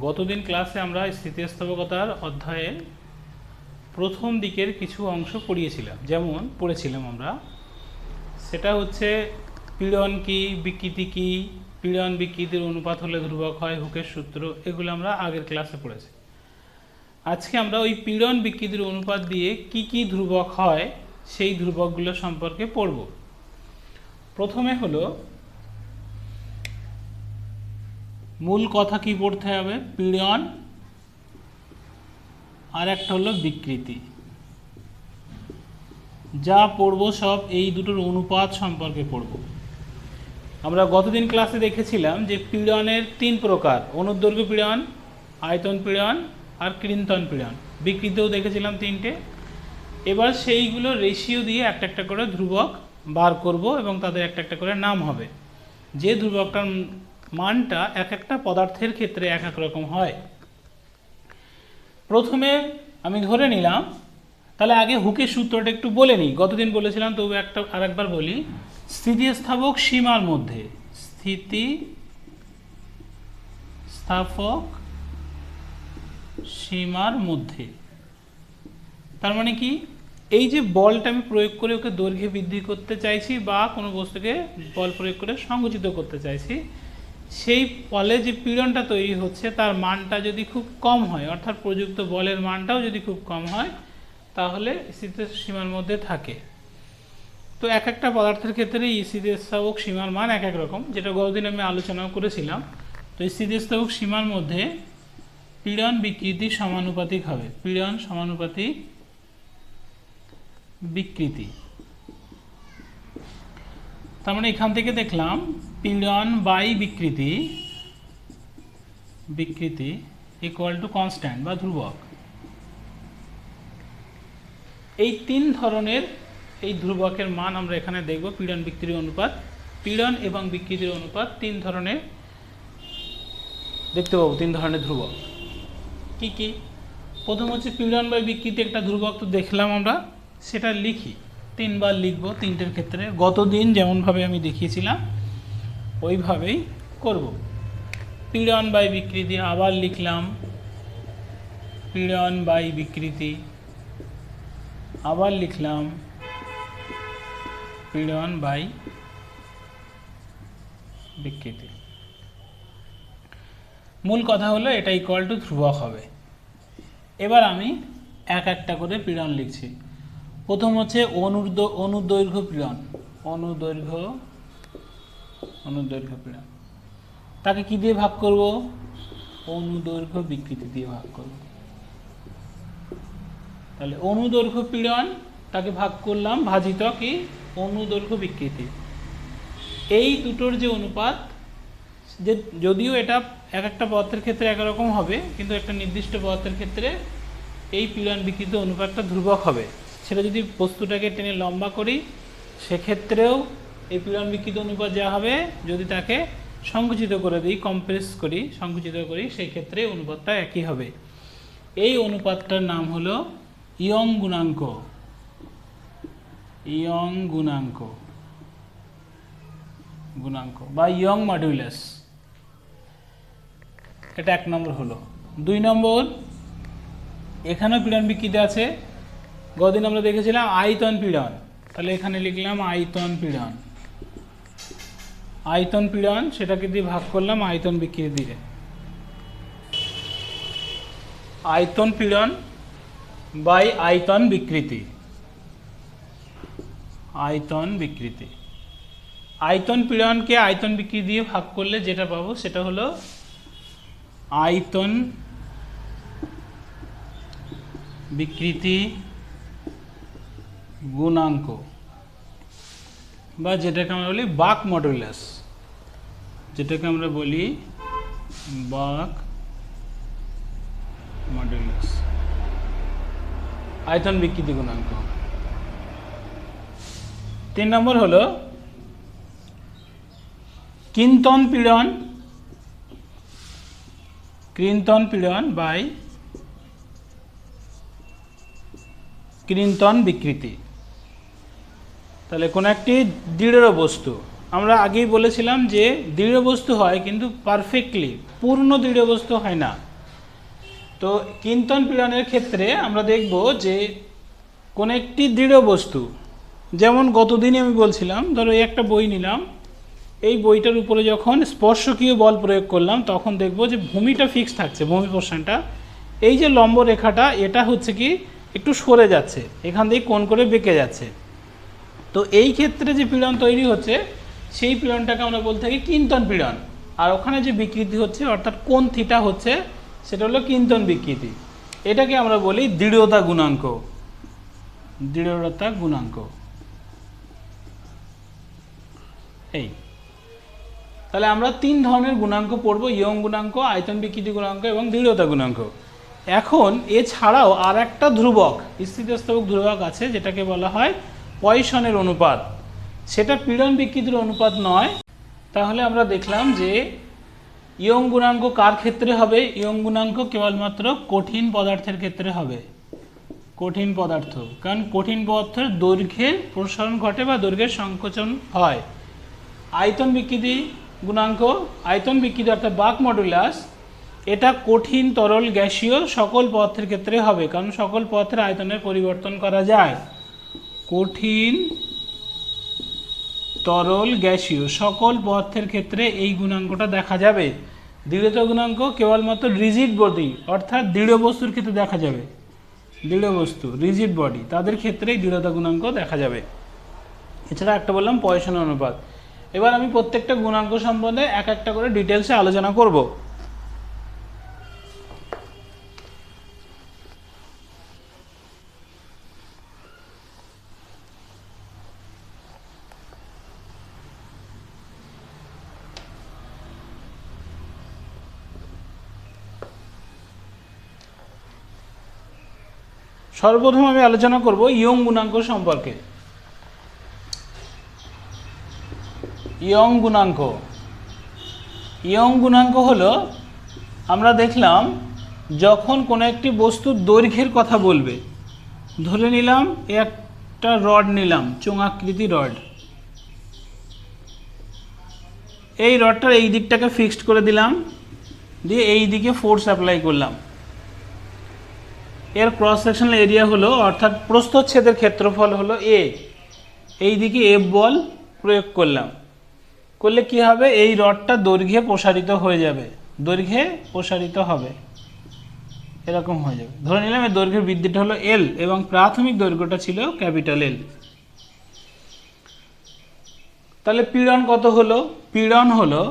গতদিন ক্লাসে আমরা স্থিতিস্থাপকতার অধ্যায়ে প্রথম দিকের কিছু অংশ পড়িয়েছিলাম। যেমন পড়েছিলাম আমরা, সেটা হচ্ছে পীড়ন কি, বিকৃতি কি, পীড়ন বিকৃতির অনুপাত হলে ধ্রুবক হয়, হুকের সূত্র, এগুলো আমরা আগের ক্লাসে পড়েছি। আজকে আমরা ওই পীড়ন বিকৃতির অনুপাত দিয়ে কি কি ধ্রুবক হয় সেই ধ্রুবকগুলো সম্পর্কে পড়ব। প্রথমে হলো মূল কথা কি পড়তে হবে, পীড়ন, আর একটা হলো বিকৃতি। যা পড়ব সব এই দুটোর অনুপাত সম্পর্কে পড়ব। আমরা গতদিন ক্লাসে দেখেছিলাম যে পীড়নের তিন প্রকার: অনুদৈর্ঘ্য পীড়ন, আয়তন পীড়ন আর কৃন্তন পীড়ন। বিকৃতিও দেখেছিলাম তিনটে। এবার সেইগুলো রেশিও দিয়ে একটা একটা করে ধ্রুবক বার করব এবং তাদের একটা একটা করে নাম হবে। যে ধ্রুবকটার মানটা এক একটা পদার্থের ক্ষেত্রে এক এক রকম হয়। প্রথমে আমি ধরে নিলাম, তাহলে আগে হুকের সূত্রটা একটু বলে নিই। গতদিন বলেছিলাম, তবু আরেকবার বলি। স্থিতিস্থাপক সীমার মধ্যে, স্থিতিস্থাপক সীমার মধ্যে, তার মানে কি, এই যে বলটা আমি প্রয়োগ করে ওকে দৈর্ঘ্যে বৃদ্ধি করতে চাইছি বা কোনো বস্তুকে বল প্রয়োগ করে সংকুচিত করতে চাইছি, সেই ফলে যে পীড়নটা তৈরি হচ্ছে তার মানটা যদি খুব কম হয়, অর্থাৎ প্রযুক্ত বলের মানটাও যদি খুব কম হয়, তাহলে স্থিতিস্থাপক সীমার মধ্যে থাকে। তো এক একটা পদার্থের ক্ষেত্রে স্থিতিস্থাপক সীমার মান এক এক রকম, যেটা গতদিন আমি আলোচনাও করেছিলাম। তো স্থিতিস্থাপক সীমার মধ্যে পীড়ন বিকৃতি সমানুপাতিক হবে। পীড়ন সমানুপাতিক বিকৃতি, তার মানে এখান থেকে দেখলাম পীড়ন বাই বিকৃতি ইকুয়াল টু কনস্ট্যান্ট বা ধ্রুবক। এই তিন ধরনের এই ধ্রুবকের মান আমরা এখানে দেখব। পীড়ন বিকৃতির অনুপাত, পীড়ন এবং বিকৃতির অনুপাত তিন ধরনের দেখতে পাবো। তিন ধরনের ধ্রুবক কি কি? প্রথম হচ্ছে পীড়ন বাই বিকৃতি, একটা ধ্রুবক তো দেখলাম আমরা, সেটা লিখি, তিনবার লিখব তিনটের ক্ষেত্রে। গতদিন যেমনভাবে আমি দেখিয়েছিলাম ওইভাবেই করব। পীড়ন বাই বিকৃতি আবার লিখলাম, পীড়ন বাই বিকৃতি, আবার লিখলাম পীড়ন বাই বিকৃতি। মূল কথা হলো এটা ইকুয়াল টু ধ্রুবক হবে। এবার আমি এক একটা করে পীড়ন লিখছি। প্রথম হচ্ছে অনুদৈর্ঘ্য পীড়ন, অনুদৈর্ঘ্য পীড়ন। তাকে কি দিয়ে ভাগ করব? অনুদৈর্ঘ্য বিকৃতি দিয়ে ভাগ করব। তাহলে অনুদৈর্ঘ্য পীড়ন তাকে ভাগ করলাম ভাজিত কি অনুদৈর্ঘ্য বিকৃতি। এই দুটোর যে অনুপাত, যে যদিও এটা এক একটা পদার্থের ক্ষেত্রে একরকম হবে, কিন্তু একটা নির্দিষ্ট পদার্থের ক্ষেত্রে এই পীড়ন বিকৃত অনুপাতটা ধ্রুবক হবে। সেটা যদি বস্তুটাকে টেনে লম্বা করি, সেক্ষেত্রেও এই পীড়ন বিকৃত অনুপাত যা হবে, যদি তাকে সংকুচিত করে দিই, কম্প্রেস করি, সংকুচিত করি, সেই ক্ষেত্রে অনুপাতটা একই হবে। এই অনুপাতটার নাম হলো ইয়ং গুণাঙ্ক। ইয়ং গুণাঙ্ক বা ইয়ং মডুলাস, এটা এক নম্বর হলো। দুই নম্বর, এখানেও পীড়ন বিকৃতি আছে। গতদিন আমরা দেখেছিলাম আয়তন পীড়ন, তাহলে এখানে লিখলাম আয়তন পীড়ন। আয়তন পীড়ন সেটাকে দিয়ে ভাগ করলাম আয়তন বিকৃতি দিয়ে। আয়তন পীড়ন বাই আয়তন বিকৃতি, আয়তন বিকৃতি। আয়তন পীড়নকে আয়তন বিকৃতি দিয়ে ভাগ করলে যেটা পাবো সেটা হলো আয়তন বিকৃতি গুণাঙ্ক, বা যেটাকে আমরা বলি বাক মডুলাস, যেটাকে আমরা বলি বাক মডুলাস, আয়তন বিকৃতি গুণাঙ্ক। তিন নম্বর হলো কৃন্তন পীড়ন বাই কৃন্তন বিকৃতি। তাহলে কোনো একটি দৃঢ় বস্তু, আমরা আগেই বলেছিলাম যে দৃঢ় বস্তু হয় কিন্তু পারফেক্টলি পূর্ণ দৃঢ় বস্তু হয় না। তো কিন্তন পীড়নের ক্ষেত্রে আমরা দেখব যে কোন একটি দৃঢ় বস্তু, যেমন গতদিনই আমি বলছিলাম, ধরো এই একটা বই নিলাম, এই বইটার উপরে যখন স্পর্শকীয় বল প্রয়োগ করলাম তখন দেখব যে ভূমিটা ফিক্স থাকছে, ভূমি পোর্শনটা, এই যে লম্ব রেখাটা এটা হচ্ছে কি একটু সরে যাচ্ছে, এখান দিয়ে কোণ করে বেঁকে যাচ্ছে। তো এই ক্ষেত্রে যে পীড়ন তৈরি হচ্ছে সেই পীড়নটাকে আমরা বলতে থাকি কিন্তন পীড়ন। আর ওখানে যে বিকৃতি হচ্ছে অর্থাৎ কোণ থিটা হচ্ছে সেটা হলো কিন্তন বিকৃতি। এটাকে আমরা বলি দৃঢ়তা গুণাঙ্ক। দৃঢ়তা গুণাঙ্ক এই। তাহলে আমরা 3 ধরনের গুণাঙ্ক পড়ব, ইয়ং গুণাঙ্ক, আয়তন বিকৃতি গুণাঙ্ক এবং দৃঢ়তা গুণাঙ্ক। এখন এছাড়াও আর একটা ধ্রুবক, স্থিতিস্থাপক ধ্রুবক আছে যেটাকে বলা হয় পয়সনের অনুপাত। সেটা পীড়ন বিকৃতির অনুপাত নয়। তাহলে আমরা দেখলাম যে ইয়ং গুণাঙ্ক কার ক্ষেত্রে হবে? ইয়ং গুণাঙ্ক কেবলমাত্র কঠিন পদার্থের ক্ষেত্রে হবে। কঠিন পদার্থ, কারণ কঠিন পদার্থের দৈর্ঘ্যের প্রসারণ ঘটে বা দৈর্ঘ্যের সংকোচন হয়। আয়তন বিকৃতি গুণাঙ্ক, আয়তন বিকৃতি অর্থাৎ বাক মডুলাস, এটা কঠিন তরল গ্যাসীয় সকল পদার্থের ক্ষেত্রে হবে, কারণ সকল পদার্থের আয়তনের পরিবর্তন করা যায়। কঠিন তরল গ্যাসীয় সকল পদার্থের ক্ষেত্রে এই গুণাঙ্কটা দেখা যাবে। দৃঢ়তা গুণাঙ্ক কেবলমাত্র রিজিড বডি অর্থাৎ দৃঢ় বস্তুর ক্ষেত্রে দেখা যাবে। দৃঢ় বস্তু, রিজিড বডি, তাদের ক্ষেত্রেই দৃঢ়তা গুণাঙ্ক দেখা যাবে। এছাড়া একটা বললাম পয়সনের অনুপাত। এবার আমি প্রত্যেকটা গুণাঙ্ক সম্বন্ধে এক একটা করে ডিটেলসে আলোচনা করব। সর্বপ্রথম আমি আলোচনা করব ইয়ং গুণাঙ্ক সম্পর্কে। ইয়ং গুণাঙ্ক, ইয়ং গুণাঙ্ক হলো, আমরা দেখলাম যখন কোনো একটি বস্তুর দৈর্ঘ্যের কথা বলবে, ধরে নিলাম একটা রড নিলাম, চোঙাকৃতি রড, এই রডটার এই দিকটাকে ফিক্সড করে দিলাম, দিয়ে এই দিকে ফোর্স অ্যাপ্লাই করলাম। এর ক্রস সেকশনাল এরিয়া হলো অর্থাৎ প্রস্থচ্ছেদের ক্ষেত্রফল হলো এ, এই দিকে এফ বল প্রয়োগ করলাম, করলে কি হবে? এই রডটা দৈর্ঘ্যে প্রসারিত হয়ে যাবে, দৈর্ঘ্যে প্রসারিত হবে, এরকম হয়ে যাবে। ধরে নিলাম এর দৈর্ঘ্যের বৃদ্ধিটা হলো এল এবং প্রাথমিক দৈর্ঘ্যটা ছিল ক্যাপিটাল এল। তাহলে পীড়ন কত হলো? পীড়ন হলো,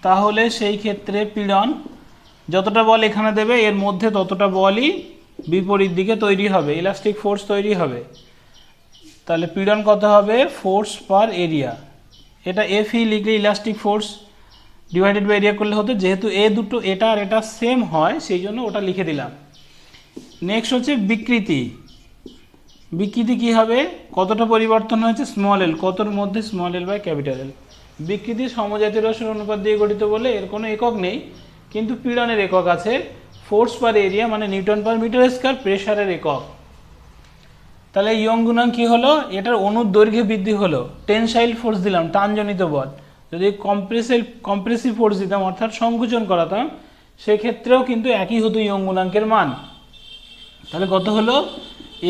তাহলে সেই ক্ষেত্রে পীড়ন যতটা বল এখানে দেবে এর মধ্যে ততটা বলই বিপরীত দিকে তৈরি হবে, ইলাস্টিক ফোর্স তৈরি হবে। তাহলে পীড়ন কত হবে? Force per area. এটা এফ ই লিখলে elastic force divided by area করলে হতো, যেহেতু এ দুটো এটা আর এটা সেম হয় সেই জন্য ওটা লিখে দিলাম। নেক্সট হচ্ছে বিকৃতি। বিকৃতি কি হবে? কতটা পরিবর্তন হয়েছে? স্মল এল, কতর মধ্যে? Small L by capital L. বিকৃতি সমজাতীয় রসের অনুপাত দিয়ে গঠিত বলে এর কোনো একক নেই, কিন্তু পীড়নের একক আছে, ফোর্স পার এরিয়া মানে নিউটন পার মিটার স্কয়ার, প্রেসারের একক। তাহলে ইয়ং গুণাঙ্ক কী হলো? এটার অনুর দৈর্ঘ্যে বৃদ্ধি হলো। টেনসাইল ফোর্স দিলাম, টানজনিত বল। যদি কম্প্রেসিভ ফোর্স দিতাম অর্থাৎ সংকুচন করাতাম, সেক্ষেত্রেও কিন্তু একই হতো ইয়ং গুণাঙ্কের মান। তাহলে কত হলো?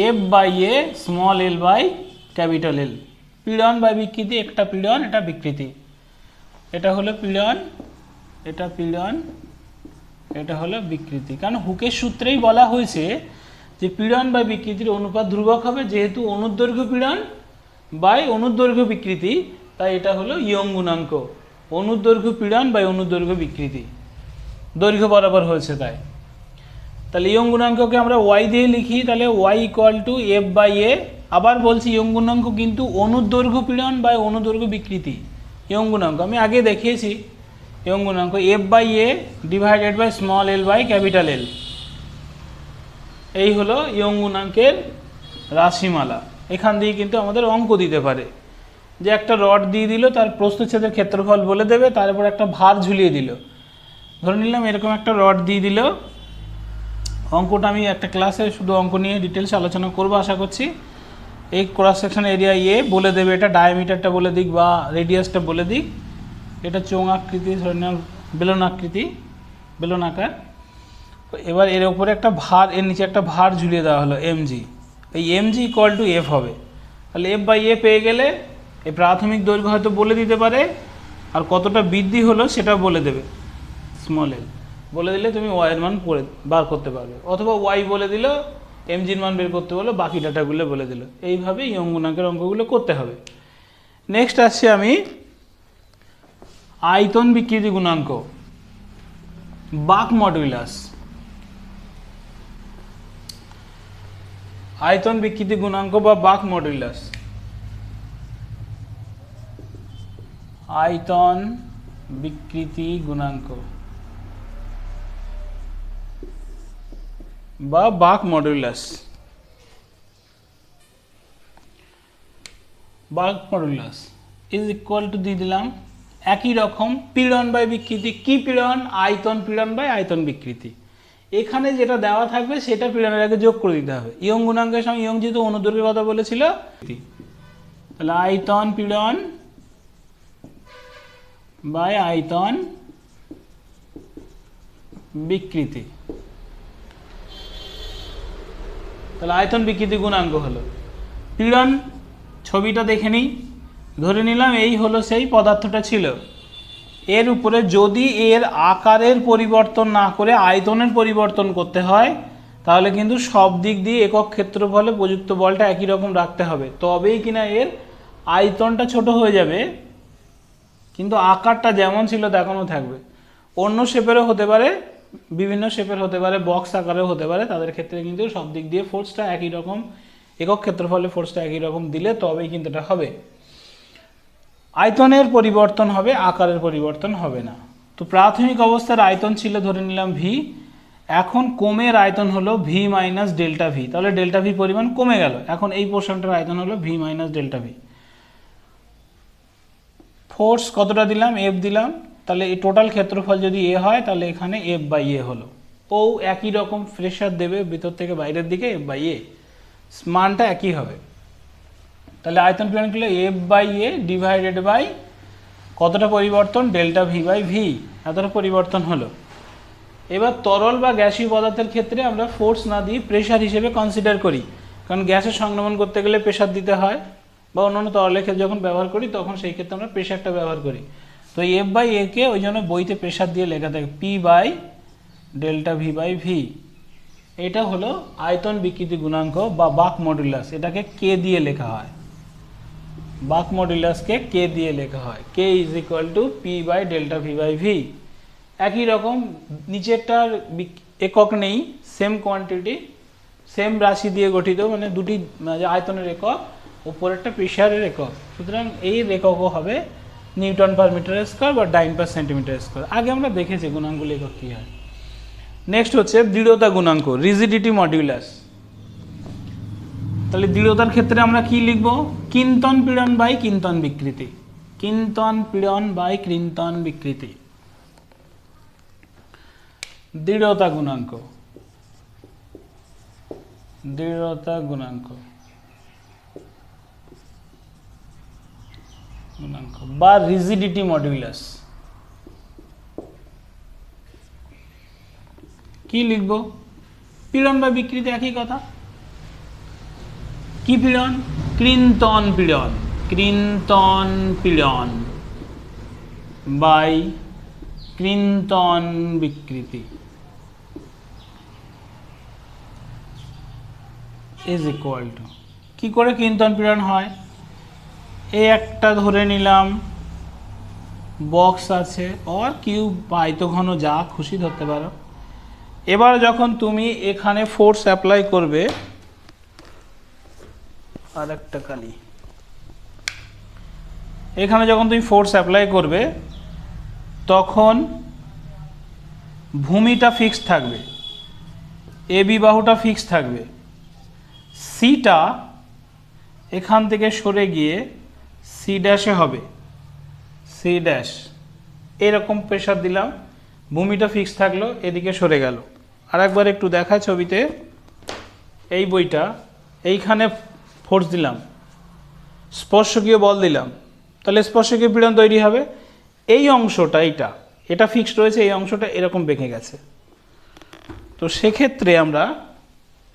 F by A small L by capital L. পীড়ন বাই বিকৃতি, একটা পীড়ন এটা বিকৃতি, এটা হলো পীড়ন, এটা পীড়ন, এটা হলো বিকৃতি। কারণ হুকের সূত্রেই বলা হয়েছে যে পীড়ন বা বিকৃতির অনুপাত ধ্রুবক হবে, যেহেতু অনুদৈর্ঘ্য পীড়ন বাই অনুদৈর্ঘ্য বিকৃতি, তাই এটা হলো ইয়ং গুণাঙ্ক। অনুদৈর্ঘ্য পীড়ন বাই অনুদৈর্ঘ্য বিকৃতি, দৈর্ঘ্য বরাবর হয়েছে তাই। তাহলে ইয়ং গুণাঙ্ককে আমরা ওয়াই দিয়ে লিখি, তাহলে Y equal to F by A. আবার বলছি ইয়ং গুণাঙ্ক কিন্তু অনুদৈর্ঘ্য পীড়ন বাই অনুদৈর্ঘ্য বিকৃতি। ইয়ং গুণাঙ্ক আমি আগে দেখিয়েছি, ইয়ং গুণাঙ্ক F by A divided by small L by capital L. এই হলো ইয়ং গুণাঙ্কের রাশিমালা। এখান দিয়ে কিন্তু আমাদের অঙ্ক দিতে পারে, যে একটা রড দিয়ে দিল, তার প্রস্থচ্ছেদের ক্ষেত্রফল বলে দেবে, তারপর একটা ভার ঝুলিয়ে দিল। ধরে নিলাম এরকম একটা রড দিয়ে দিল, অঙ্কটা আমি একটা ক্লাসে শুধু অঙ্ক নিয়ে ডিটেলস আলোচনা করবো আশা করছি। এই ক্রস সেকশন এরিয়া এ বলে দেবে, এটা ডায়ামিটারটা বলে দিক বা রেডিয়াসটা বলে দিক। এটা চোঙ আকৃতি, ধরে নাও বেলন আকার। এবার এর উপরে একটা ভার, এর নিচে একটা ভার ঝুলিয়ে দেওয়া হলো mg। এই mg ইকুয়াল টু f হবে। তাহলে f বাই a পেয়ে গেলে এই প্রাথমিক দৈর্ঘ্য হয়তো বলে দিতে পারে, আর কতটা বৃদ্ধি হলো সেটাও বলে দেবে, স্মল l বলে দিলে তুমি y এর মান বার করতে পারবে, অথবা y বলে দিল, mg-র মান বের করতে বলো, বাকি ডাটাগুলো বলে দিল। এইভাবে ইয়ং গুণাঙ্কের অঙ্কগুলো করতে হবে। নেক্সট আসছে আমি আয়তন বিকৃতি গুণাঙ্ক, বাক মডুলাস। আয়তন বিকৃতি গুণাঙ্ক বা বাক মডুলাস। আয়তন বিকৃতি গুণাঙ্ক বা বাক মডুলাস। বাক মডুলাস ইজ ইকুয়াল টু দিয়ে দিলাম একই রকম পীড়ন বাই বিকৃতি। কি পীড়ন? আয়তন পীড়ন বাই আয়তন বিকৃতি। এখানে যেটা দেওয়া থাকবে সেটা পীড়নের আগে যোগ করে দিতে হবে। ইয়ং গুণাঙ্কের সঙ্গে ইয়ং যেহেতু অনুদৈর্ঘ্যের কথা বলেছিল, তাহলে আয়তন পীড়ন বাই আয়তন বিকৃতি। তাহলে আয়তন বিকৃতি গুণাঙ্ক হলো পীড়ন। ছবিটা দেখে নিই। ধরে নিলাম এই হলো সেই পদার্থটা ছিল, এর উপরে যদি এর আকারের পরিবর্তন না করে আয়তনের পরিবর্তন করতে হয়, তাহলে কিন্তু সব দিক দিয়ে একক ক্ষেত্রফলে প্রযুক্ত বলটা একই রকম রাখতে হবে, তবেই কিনা এর আয়তনটা ছোট হয়ে যাবে, কিন্তু আকারটা যেমন ছিল তেমনও থাকবে। অন্য শেপেরও হতে পারে, বিভিন্ন শেপের হতে পারে, বক্স আকারেও হতে পারে, তাদের ক্ষেত্রে কিন্তু সব দিক দিয়ে ফোর্সটা একই রকম, একক ক্ষেত্রফলে ফোর্সটা একই রকম দিলে তবেই কিন্তু এটা হবে। আয়তনের পরিবর্তন হবে, আকারের পরিবর্তন হবে না। তো প্রাথমিক অবস্থার আয়তন ছিল ধরে নিলাম ভি, এখন কোমের আয়তন হলো ভি মাইনাস ডেল্টা ভি, তাহলে ডেল্টা ভি পরিমাণ কমে গেল। এখন এই পোর্শনটার আয়তন হলো V minus delta V. Force কতটা দিলাম? এফ দিলাম। তাহলে এই টোটাল ক্ষেত্রফল যদি এ হয়, তাহলে এখানে এফ বাই এ হলো। ও একই রকম প্রেশার দেবে ভিতর থেকে বাইরের দিকে, এফ বাই এ, মানটা একই হবে। তাহলে আয়তন পীড়ন হলো F by A divided by কতটা পরিবর্তন? ডেল্টা ভি বাই ভি, এতটা পরিবর্তন হলো। এবার তরল বা গ্যাসীয় পদার্থের ক্ষেত্রে আমরা ফোর্স না দিয়ে প্রেশার হিসেবে কনসিডার করি, কারণ গ্যাসের সংক্রমণ করতে গেলে প্রেশার দিতে হয়, বা অন্যান্য তরলের ক্ষেত্রে যখন ব্যবহার করি তখন সেই ক্ষেত্রে আমরা প্রেশারটা ব্যবহার করি। তো এফ বাই এ কে ওই জন্য বইতে প্রেশার দিয়ে লেখা থাকে P by delta V by V. এটা হলো আয়তন বিকৃতি গুণাঙ্ক বা বাক মডুলাস, এটাকে কে দিয়ে লেখা হয়। বাক মডুলাসকে কে দিয়ে লেখা হয়, K is equal to P by delta V by V. একই রকম নিচেরটার একক নেই, সেম কোয়ান্টিটি, সেম রাশি দিয়ে গঠিত, মানে দুটি আয়তনের একক, উপরেরটা প্রেশারের একক, সুতরাং এই এককও হবে নিউটন পার মিটার স্কোয়ার বা ডাইন পার সেন্টিমিটার স্কোয়ার। আগে আমরা দেখেছি গুণাঙ্কগুলো একক কী হয়। নেক্সট হচ্ছে দৃঢ়তা গুণাঙ্ক, রিজিডিটি মডুলাস। তাহলে দৃঢ়তার ক্ষেত্রে আমরা কি লিখব? কিন্তন পীড়ন বাই কিন্তন বিকৃতি। কিন্তন পীড়ন বাই কিন্তন বিকৃতি। দৃঢ়তা গুণাঙ্ক, দৃঢ়তা গুণাঙ্ক বা রিজিডিটি মডুলাস। কি লিখব? পীড়ন বা বিকৃতি একই কথা। কি পীড়ন? ক্রিন্তন পীড়ন, ক্রিন্তন পীড়ন বাই ক্রিন্তন বিকৃতি ইজ ইকুয়াল টু, কি করে ক্রিন্তন পীড়ন হয়? এই একটা ধরে নিলাম বক্স আছে, অর কিউব বা আয়তঘন, যা খুশি ধরতে পারো। এবার যখন তুমি এখানে ফোর্স অ্যাপ্লাই করবে, আর একটা কালি, এখানে যখন তুমি ফোর্স অ্যাপ্লাই করবে তখন ভূমিটা ফিক্সড থাকবে, এ বি বাহুটা ফিক্সড থাকবে, সিটা এখান থেকে সরে গিয়ে সি ড্যাশে হবে, সি ড্যাশ। এরকম প্রেশার দিলাম, ভূমিটা ফিক্সড থাকলো, এদিকে সরে গেল। আর একবার একটু দেখা ছবিতে, এই বইটা, এইখানে ফোর্স দিলাম, স্পর্শকীয় বল দিলাম, তাহলে স্পর্শকীয় পীড়ন তৈরি হবে। এই অংশটা এটা ফিক্সড রয়েছে, এই অংশটা এরকম বেঁকে গেছে। তো সেক্ষেত্রে আমরা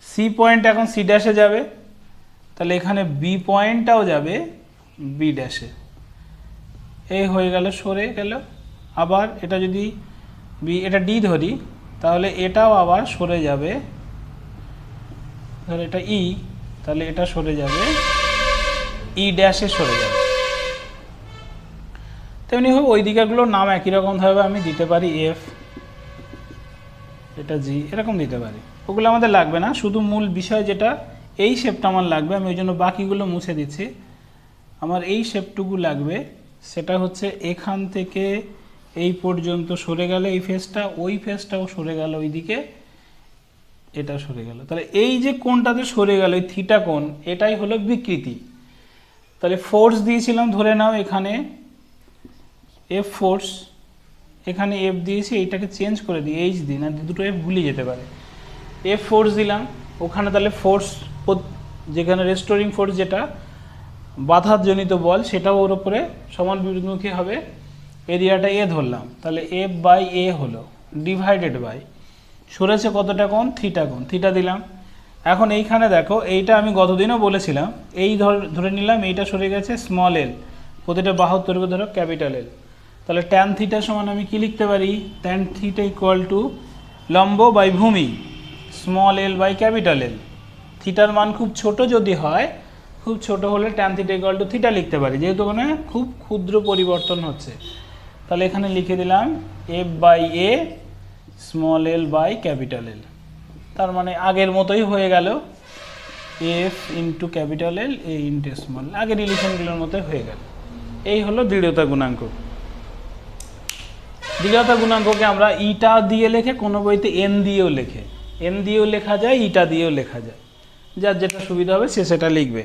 সি পয়েন্ট এখন সি ড্যাশে যাবে, তাহলে এখানে বি পয়েন্টটাও যাবে বি ড্যাশে। এই হয়ে গেল, সরে গেল। আবার এটা যদি এটা ডি ধরি, তাহলে এটাও আবার সরে যাবে, ধর এটা ই, তাহলে এটা সরে যাবে ই ড্যাশে সরে যাবে। তেমনি হোক ওই দিকগুলোর নাম একই রকমভাবে আমি দিতে পারি, এফ, এটা জি, এরকম দিতে পারি। ওগুলো আমাদের লাগবে না, শুধু মূল বিষয় যেটা এই শেপটা আমার লাগবে, আমি ওই জন্য বাকিগুলো মুছে দিচ্ছি। আমার এই শেপটুকু লাগবে, সেটা হচ্ছে এখান থেকে এই পর্যন্ত সরে গেল এই ফেসটা, ওই ফেসটাও সরে গেল ওইদিকে, এটা সরে গেল। তাহলে এই যে কোণটাতে সরে গেল, এই থিটা কোণ, এটাই হলো বিকৃতি। তাহলে ফোর্স দিয়েছিলাম, ধরে নাও এখানে এফ ফোর্স, এখানে এফ দিয়েছি, এইটাকে চেঞ্জ করে দিই, এইচ দিই না, দুটো এফ ভুলে যেতে পারে। এফ ফোর্স দিলাম ওখানে, তাহলে ফোর্স যেখানে রেস্টোরিং ফোর্স, যেটা বাধাজনিত বল, সেটাও ওর উপরে সমান বিপরীতমুখী হবে। এরিয়াটা এ ধরলাম, তাহলে এফ বাই এ হলো ডিভাইডেড বাই সরেছে কতটা কোণ, থিটা কোণ, থিটা দিলাম। এখন এইখানে দেখো, এইটা আমি গতদিনও বলেছিলাম, এই ধরে নিলাম এইটা সরে গেছে স্মল এল, প্রতিটা বাহুর দৈর্ঘ্য ধরো ক্যাপিটাল এল। তাহলে ট্যান থিটা সমান আমি কি লিখতে পারি, ট্যান থিটা ইকুয়াল টু লম্ব বাই ভূমি small L by capital L. থিটার মান খুব ছোট যদি হয়, খুব ছোট হলে tan theta equal to theta লিখতে পারি, যেহেতু ওখানে খুব ক্ষুদ্র পরিবর্তন হচ্ছে। তাহলে এখানে লিখে দিলাম F by A small L by capital L. তার মানে আগের মতোই হয়ে গেল, F into capital L, A into small, আগের রিলেশনগুলোর মতো হয়ে গেল। এই হলো দৃঢ়তা গুণাঙ্ক। দৃঢ়তা গুণাঙ্ককে আমরা ইটা দিয়ে লেখে, কোনো বইতে এন দিয়েও লেখে, এন দিয়েও লেখা যায়, ইটা দিয়েও লেখা যায়, যার যেটা সুবিধা হবে সে সেটা লিখবে।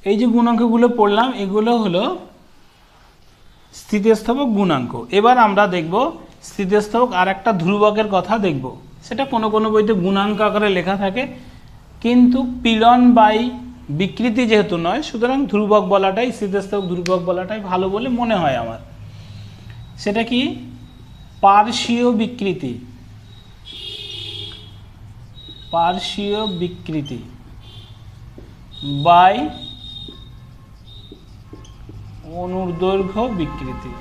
এই যে গুণাঙ্কগুলো পড়লাম, এগুলো হলো স্থিতিস্থাপক গুণাঙ্ক। এবার আমরা দেখব স্থিতিস্থাপক আর একটা ধ্রুবকের কথা দেখব, সেটা কোনো কোনো বইতে গুণাঙ্ক আকারে লেখা থাকে, কিন্তু পীড়ন বাই বিকৃতি যেহেতু নয়, সুতরাং ধ্রুবক বলাটাই, স্থিতিস্থাপক ধ্রুবক বলাটাই ভালো বলে মনে হয় আমার। সেটা কি, পার্শ্বীয় বিকৃতি, পার্শ্বীয় বিকৃতি বাই অনুদৈর্ঘ্য বিকৃতি।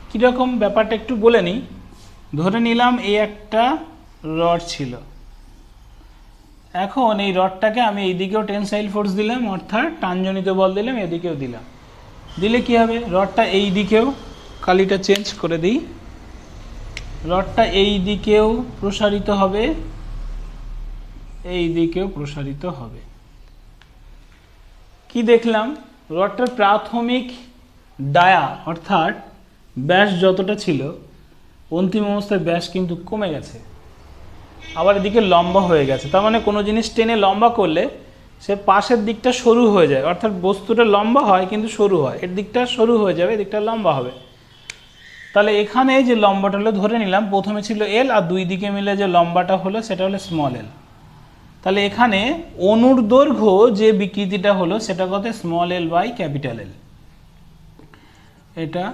কীরকম ব্যাপারটা একটু বলে নিই। ধরে নিলাম এই একটা রড ছিল, এখন এই রডটাকে আমি এইদিকেও টেনসাইল ফোর্স দিলাম, অর্থাৎ টানজনিত বল দিলাম, এদিকেও দিলাম, দিলে কি হবে, রডটা এই দিকেও, কালিটা চেঞ্জ করে দিই, রডটা এই দিকেও প্রসারিত হবে, এই দিকেও প্রসারিত হবে। কি দেখলাম, রডটার প্রাথমিক ডায়া অর্থাৎ ব্যাস যতটা ছিল, অন্তিম অবস্থায় ব্যাস কিন্তু কমে গেছে, আবার এদিকে লম্বা হয়ে গেছে। তার মানে কোনো জিনিস টেনে লম্বা করলে সে পাশের দিকটা সরু হয়ে যায়, অর্থাৎ বস্তুটা লম্বা হয় কিন্তু সরু হয়, এর দিকটা সরু হয়ে যাবে, এদিকটা লম্বা হবে। তাহলে এখানে যে লম্বাটা হলো, ধরে নিলাম প্রথমে ছিল এল, আর দুই দিকে মিলে যে লম্বাটা হলো সেটা হলো স্মল এল। তাহলে এখানে অনুর দৈর্ঘ্য যে বিকৃতিটা হলো সেটা কত, small L by capital L. এটা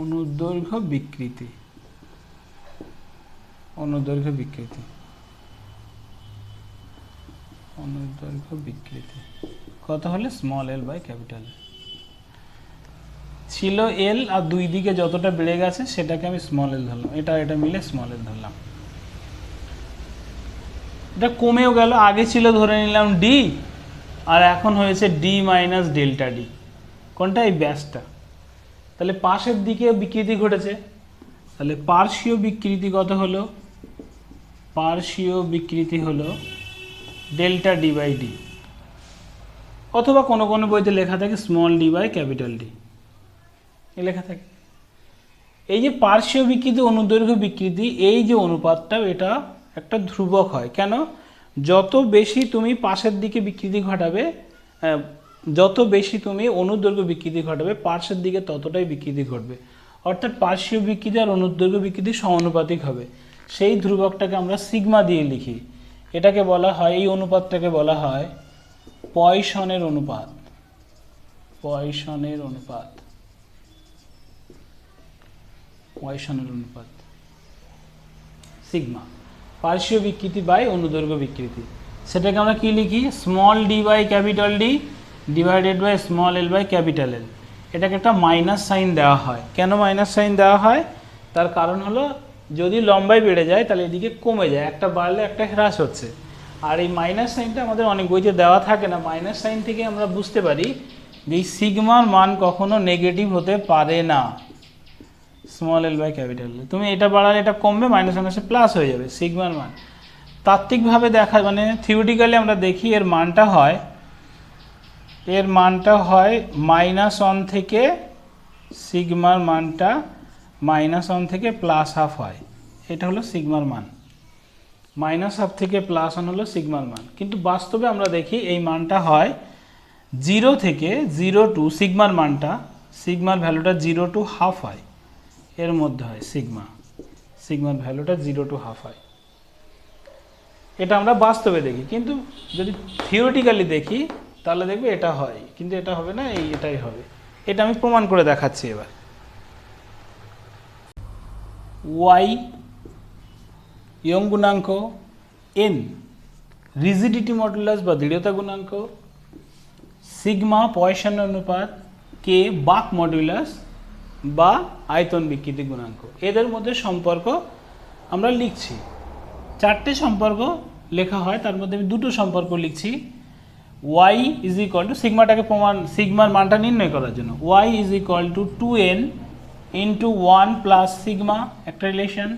অনুদৈর্ঘ্য বিকৃতি, অনুদৈর্ঘ্য বিকৃতি, অনুদৈর্ঘ্য বিকৃতি কত হলে small L by capital L. ছিল এল, আর দুই দিকে যতটা বেড়ে গেছে সেটাকে আমি স্মল এল ধরলাম, এটা মিলে স্মল এল ধরলাম। এটা কমেও গেল, আগে ছিল ধরে নিলাম ডি, আর এখন হয়েছে ডি মাইনাস ডেল্টা ডি, কোনটা, এই ব্যাসটা। তাহলে পাশের দিকে বিকৃতি ঘটেছে, তাহলে পার্শ্বীয় বিকৃতি কত হলো, পার্শ্বীয় বিকৃতি হলো ডেল্টা ডি বাই ডি, অথবা কোনো কোনো বইতে লেখা থাকে small D by capital D, লেখা থাকে। এই যে পার্শ্বীয় বিকৃতি অনুদৈর্ঘ্য বিকৃতি, এই যে অনুপাতটা, এটা একটা ধ্রুবক হয়। কেন, যত বেশি তুমি পাশের দিকে বিকৃতি ঘটাবে, যত বেশি তুমি অনুদৈর্ঘ্য বিকৃতি ঘটাবে, পার্শ্বের দিকে ততটাই বিকৃতি ঘটবে, অর্থাৎ পার্শ্বীয় বিকৃতি আর অনুদৈর্ঘ্য বিকৃতি সমানুপাতিক হবে। সেই ধ্রুবকটাকে আমরা সিগমা দিয়ে লিখি। এটাকে বলা হয়, এই অনুপাতটাকে বলা হয় পয়সনের অনুপাত। পয়সনের অনুপাত, পয়সনের অনুপাত সিগমা, পার্শ্বীয় বিকৃতি বাই অনুদৈর্ঘ্য বিকৃতি। সেটাকে আমরা কি লিখি? Small D by capital D divided by small L by capital L. এটাকে একটা মাইনাস সাইন দেওয়া হয়। কেন মাইনাস সাইন দেওয়া হয়? তার কারণ হলো যদি লম্বাই বেড়ে যায় তাহলে এদিকে কমে যায়, একটা বাড়লে একটা হ্রাস হচ্ছে। আর এই মাইনাস সাইনটা আমাদের অনেক বইতে দেওয়া থাকে না। মাইনাস সাইন থেকে আমরা বুঝতে পারি যে এই সিগমার মান কখনো নেগেটিভ হতে পারে না। Small L by capital L, তুমি এটা বাড়ালে এটা কমবে, মাইনাস মাইনাসে প্লাস হয়ে যাবে সিগমার মান। তাত্ত্বিকভাবে দেখা মানে থিওরিটিক্যালি আমরা দেখি এর মানটা হয় -1 থেকে সিগমার মানটা -1 থেকে +1/2 হয়। এটা হলো সিগমার মান। -1/2 থেকে +1 হলো সিগমার মান। কিন্তু বাস্তবে আমরা দেখি এই মানটা হয় 0 থেকে 0 টু সিগমার মানটা, সিগমার ভ্যালুটা 0 to 1/2 হয়, এর মধ্যে হয় সিগমার ভ্যালুটা 0 to 1/2 হয়। এটা আমরা বাস্তবে দেখি, কিন্তু যদি থিওরিটিক্যালি দেখি তাহলে দেখবে এটা হয়, কিন্তু এটা হবে না, এটাই হবে। এটা আমি প্রমাণ করে দেখাচ্ছি এবার। y ইয়ং গুণাঙ্ক, n রিজিডিটি মডুলাস বা দৃঢ়তা গুণাঙ্ক, সিগমা পয়সনের অনুপাত, k বাক মডুলাস বা আয়তন বিকৃতি গুণাঙ্ক। এদের মধ্যে সম্পর্ক আমরা লিখছি। 4টে সম্পর্ক লেখা হয়, তার মধ্যে আমি 2টো সম্পর্ক লিখছি। y ইজ ইকুয়াল টু সিগমাটাকে সিগমার মানটা নির্ণয় করার জন্য y is equal to 2n into 1 plus sigma, একটা রিলেশন।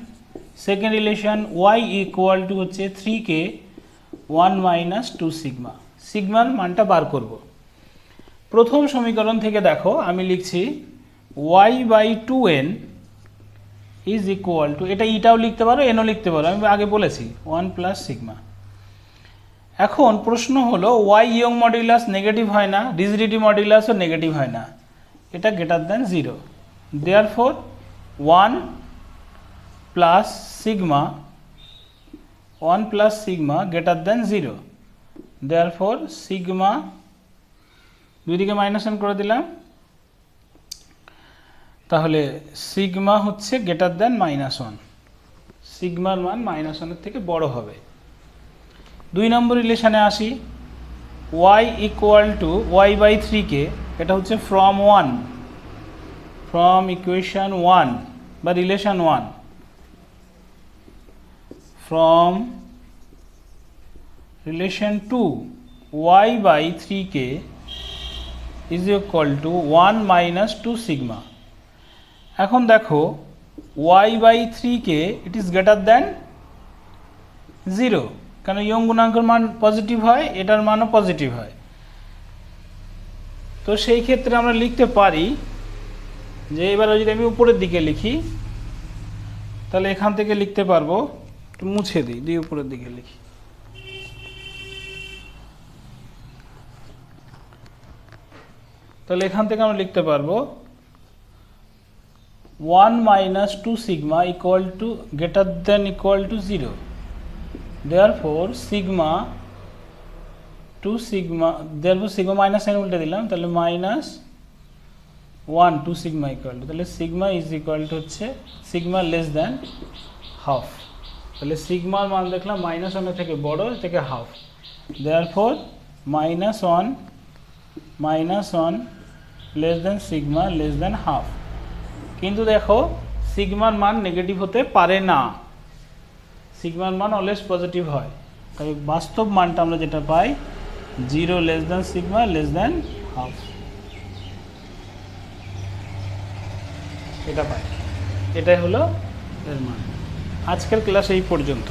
Second relation y equal to হচ্ছে 3k 1 মাইনাস 2 সিগমা। সিগমার মানটা বার করব। প্রথম সমীকরণ থেকে দেখো আমি লিখছি y by 2n is equal to, এটা ইটাও লিখতে পারো এনও লিখতে পারো, আমি আগে বলেছি 1 প্লাস সিগমা। এখন প্রশ্ন হলো y ইয়ং মডুলাস নেগেটিভ হয় না, রিজিডিটি মডুলাসও নেগেটিভ হয় না, এটা greater than 0। Therefore 1 plus sigma greater than 0। Therefore sigma, দুইদিকে -1 করে দিলাম, তাহলে সিগমা হচ্ছে গ্রেটার দ্যান -1। সিগমার মান -1 থেকে বড় হবে। 2 নম্বর রিলেশনে আসি, y equal to y by 3k, এটা হচ্ছে ফ্রম ইকুয়েশন 1 বা relation 1, from relation 2 y by 3k is equal to 1 minus 2 sigma. এখন দেখো y by 3k it is greater than 0, কারণ ইয়ং গুণাঙ্কের মান পজিটিভ হয়, এটার মানও পজিটিভ হয়। তো সেই ক্ষেত্রে আমরা লিখতে পারি যে, এবার যদি আমি উপরের দিকে লিখি তাহলে এখান থেকে লিখতে পারবো, একটু মুছে দিই উপরের দিকে লিখি। তাহলে এখান থেকে আমরা লিখতে পারবো 1 minus 2 sigma equal to greater than equal to 0। Therefore sigma minus sine উল্টে দিলাম, তাহলে -1 2 সিগমা ইকুয়াল টু, তাহলে সিগমা ইজ ইকুয়াল টু হচ্ছে সিগমা লেস দেন হাফ। তাহলে সিগমার মান দেখলাম -1 থেকে বড়, থেকে half. Therefore -1 less than sigma less than half. কিন্তু দেখো সিগমার মান নেগেটিভ হতে পারে না, সিগমার মান অলওয়েজ পজিটিভ হয়। তাই বাস্তব মানটা আমরা যেটা পাই 0 less than sigma less than half, এটা পাই। এটাই হলো এর মান। আজকের ক্লাস এই পর্যন্ত।